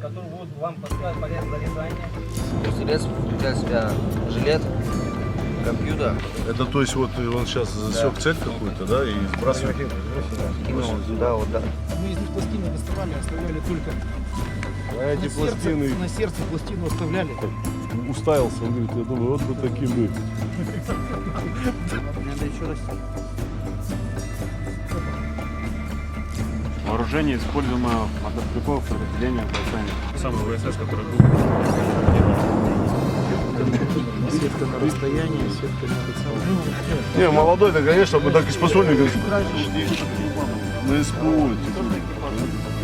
которые будут вам подсказывать порядок зарезания. Средств включает в себя жилет, компьютер. Это то есть вот он сейчас засек цель какую-то, да, и сбрасывает. Кинул сюда, вот да. Мы из них пластины доставали, оставляли только А эти пластины на сердце пластину оставляли. уставился, он говорит, я думаю, вот бы таким бы. Надо еще раз. Вооружение, используемое мотострелков при определении бросания. Самый ВСС, который был. Сетка на расстоянии, сетка на прицел. Не, молодой-то, конечно, бы так из посольника. На СПУ.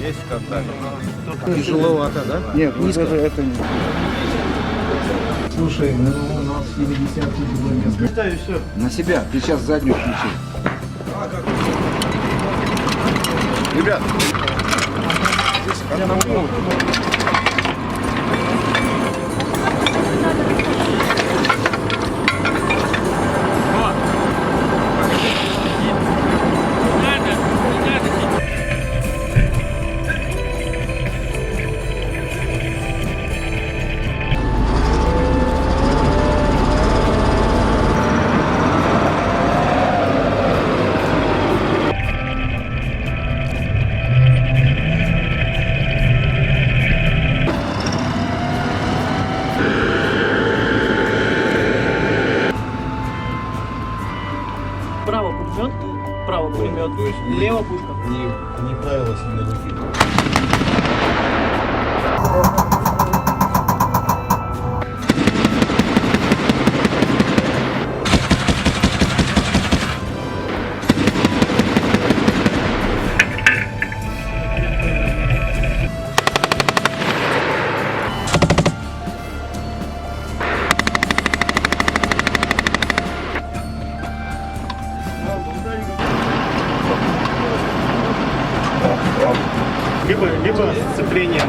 Есть контакт. Тяжеловато, да? Нет, низко. Это не. Слушай, ну у нас 70-й было место. На себя, ты сейчас заднюю включи. Ребят, Право пулемет, лево пушка. не правило с ними руки. Либо сцепление.